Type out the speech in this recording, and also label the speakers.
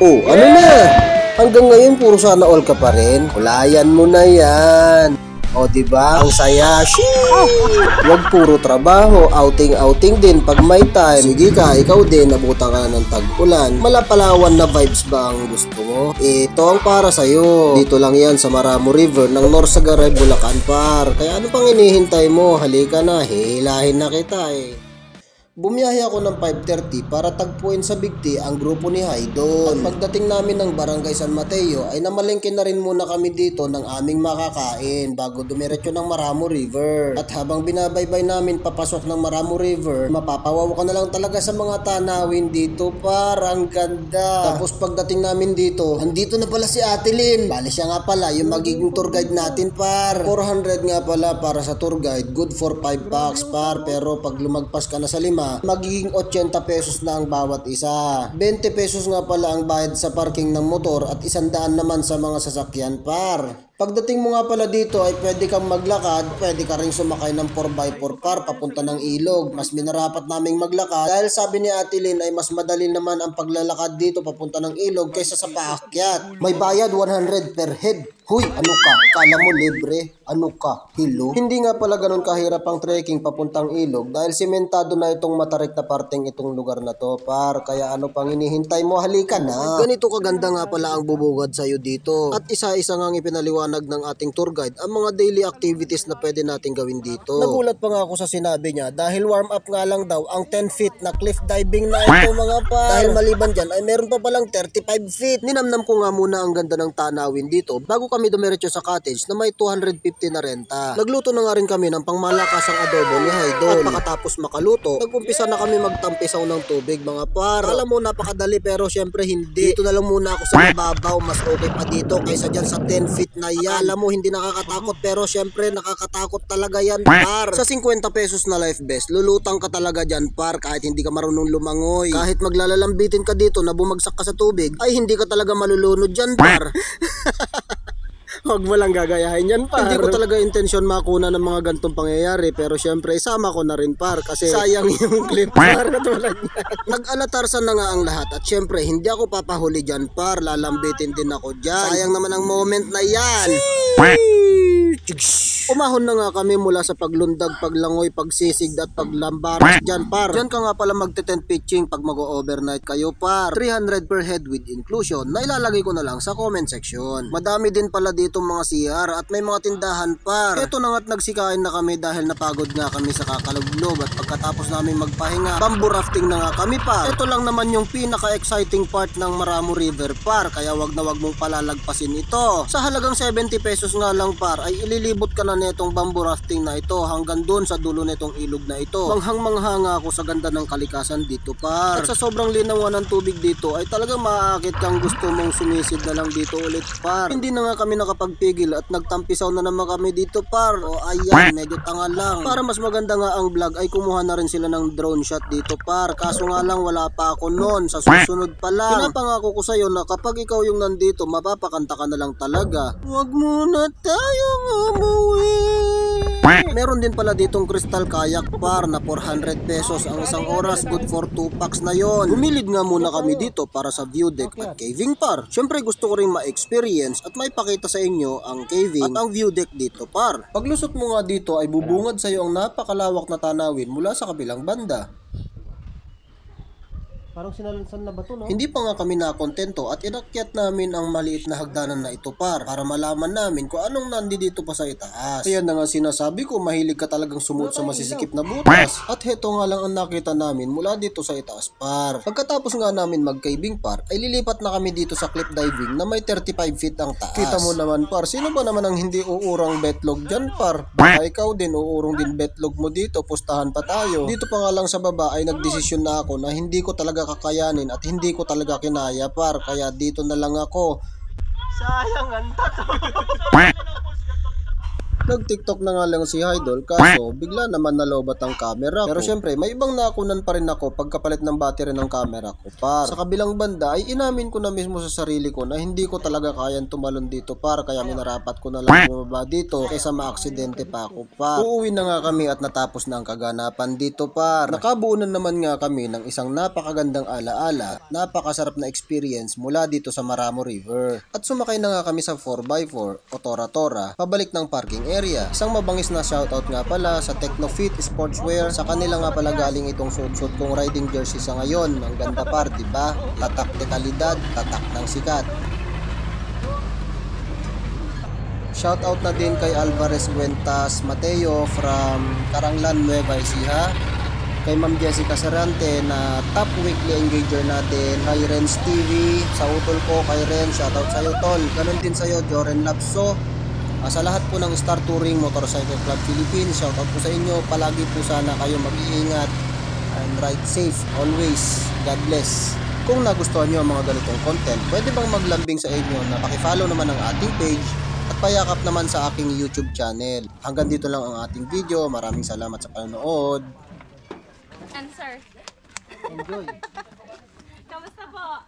Speaker 1: Oh, ano na? Hanggang ngayon puro sana all ka pa rin. Kulayan mo na yan. O diba? Ang saya. Huwag puro trabaho. Outing din pag may time. Sige ka, ikaw din. Nabutan ka na ng tag-ulan. Malapalawan na vibes ba ang gusto mo? Ito ang para sa'yo. Dito lang yan sa Maramo River ng Norsagaray, Bulacan par. Kaya ano pang inihintay mo? Halika na. Hilahin na kita eh. Bumiyahe ako ng 5:30 para tagpuin sa Big T ang grupo ni Haydon. At pagdating namin ng Barangay San Mateo ay namalengke na rin muna kami dito ng aming makakain bago dumiretso ng Maramo River. At habang binabaybay namin papasok ng Maramo River, mapapawaw ka na lang talaga sa mga tanawin dito, parang ganda. Tapos pagdating namin dito, andito na pala si Ate Lynn. Bali siya nga pala yung magiging tour guide natin par. 400 nga pala para sa tour guide, good for 5 bucks par. Pero pag lumagpas ka na sa 5, magiging 80 pesos na ang bawat isa. 20 pesos nga pala ang bayad sa parking ng motor at 100 naman sa mga sasakyan par. Pagdating mo nga pala dito ay pwede kang maglakad, pwede ka rin sumakay ng 4x4 par papunta ng ilog. Mas minarapat naming maglakad dahil sabi ni Ate Lynn ay mas madali naman ang paglalakad dito papunta ng ilog kaysa sa paakyat. May bayad 100 per head. Huy, ano ka? Kala mo libre? Ano ka? Hello? Hindi nga pala ganun kahirap ang trekking papuntang ilog dahil sementado na itong matarik na parteng itong lugar na to par. Kaya ano pang hinihintay mo? Halika na. Ganito kaganda nga pala ang bubugad sa'yo dito. At isa-isa nga ipinaliwanag ng ating tour guide ang mga daily activities na pwede natin gawin dito. Nagulat pa nga ako sa sinabi niya dahil warm up nga lang daw ang 10 feet na cliff diving na ito mga par. Dahil maliban dyan ay meron pa palang 35 feet. Ninamnam ko nga muna ang ganda ng tanawin dito bago kami dumiretso sa cottage na may 250 na renta. Nagluto na nga rin kami ng pangmalakasang adobo ni Haydon. At makatapos makaluto, nag-umpisa na kami magtampisaw ng tubig mga par. Alam mo napakadali pero syempre hindi. Dito na lang muna ako sa mababaw, mas okay pa dito kaysa dyan sa 10 feet na yan. Alam mo hindi nakakatakot pero syempre nakakatakot talaga yan par. Sa 50 pesos na life vest, lulutang ka talaga dyan par kahit hindi ka marunong lumangoy. Kahit maglalalambitin ka dito na bumagsak ka sa tubig, ay hindi ka talaga malulunod dyan par. Huwag mo lang gagayahin yan par. Hindi ko talaga intensyon makuna ng mga gantong pangyayari pero syempre isama ko na rin par kasi sayang yung clip par. Nag-alatarsan na nga ang lahat at syempre hindi ako papahuli dyan par, lalambitin din ako dyan. Sayang naman ang moment na yan. Umahon na nga kami mula sa paglundag, paglangoy, pagsisig at paglambaras dyan par. Dyan ka nga pala magte-tent pitching pag mag-overnight kayo par. 300 per head with inclusion na ilalagay ko na lang sa comment section. Madami din pala dito mga CR at may mga tindahan par. Ito na nga't nagsikain na kami dahil napagod nga kami sa kakaluglob at pagkatapos namin magpahinga, bamboo rafting na nga kami par. Ito lang naman yung pinaka-exciting part ng Maramo River par kaya wag na wag mong palalagpasin ito. Sa halagang 70 pesos nga lang par ay ililibot ka na netong bamboo rafting na ito hanggang doon sa dulo netong ilog na ito. Manghang-mangha nga ako sa ganda ng kalikasan dito par. At sa sobrang linawan ng tubig dito ay talagang maaakit kang gusto mong sumisid na lang dito ulit par. Hindi na nga kami nakapagpigil at nagtampisaw na naman kami dito par. O ayan, medyo tanga lang. Para mas maganda nga ang vlog ay kumuha na rin sila ng drone shot dito par. Kaso nga lang wala pa ako noon, sa susunod pa lang. Pinapangako ko sa'yo na kapag ikaw yung nandito mapapakanta ka na lang talaga. Wag muna tayong umuwi. Meron din pala ditong crystal kayak par na 400 pesos ang isang oras, good for 2 packs na yon. Bumilid nga muna kami dito para sa view deck at caving par. Syempre gusto ko rin ma-experience at maipakita sa inyo ang caving at ang view deck dito par. Paglusot mo nga dito ay bubungad sa iyo ang napakalawak na tanawin mula sa kabilang banda. Parang sinalansan na ba to, no? Hindi pa nga kami nakontento at inakyat namin ang maliit na hagdanan na ito par para malaman namin kung anong nandito pa sa itaas. Kaya na nga sinasabi ko mahilig ka talagang sumuot sa masisikip na butas. At heto nga lang ang nakita namin mula dito sa itaas par. Pagkatapos nga namin mag-caving par ay lilipat na kami dito sa cliff diving na may 35 feet ang taas. Kita mo naman par, sino ba naman ang hindi uurang betlog dyan par? Baka ikaw din uurong din betlog mo dito, pustahan pa tayo. Dito pa nga lang sa baba ay nagdesisyon na ako na hindi ko talaga kakayanin at hindi ko talaga kinaya par, kaya dito na lang ako. Sayang ang tato. Nag-TikTok na nga lang si Idol kaso bigla naman nalobat ang camera ko. Pero syempre may ibang nakunan pa rin ako pagkapalit ng battery ng camera ko par. Sa kabilang banda ay inamin ko na mismo sa sarili ko na hindi ko talaga kayang tumalon dito par, kaya minarapat ko na lang bumaba dito kaysa maaksidente pa ako par. Uuwi na nga kami at natapos na ang kaganapan dito par. Nakabuo na naman nga kami ng isang napakagandang alaala, napakasarap na experience mula dito sa Maramo River. At sumakay na nga kami sa 4x4 o Tora-Tora pabalik ng parking area. Isang mabangis na shoutout nga pala sa Technofit Sportswear, sa kanila nga pala galing itong suot-suot kong riding jersey sa ngayon. Ang ganda par, diba? Tatak de kalidad, tatak ng sikat. Shoutout na din kay Alvarez Buentas Mateo from Caranglan, Nueva Ecija. Kay Ma'am Jessica Serrante na top weekly engager natin. Kay Renz TV, sa utol ko kay Renz, shoutout sa'yo tol. Ganon din sa'yo Joren Lapso. Sa lahat po ng Star Touring Motorcycle Club Philippines, shoutout po sa inyo. Palagi po sana kayo mag-iingat and ride safe always. God bless. Kung nagustuhan nyo ang mga ganitong content, pwede bang maglambing sa inyo na pakifollow naman ang ating page at payakap naman sa aking YouTube channel. Hanggang dito lang ang ating video. Maraming salamat sa panonood.
Speaker 2: Answer.
Speaker 1: Enjoy.
Speaker 2: Kamusta po?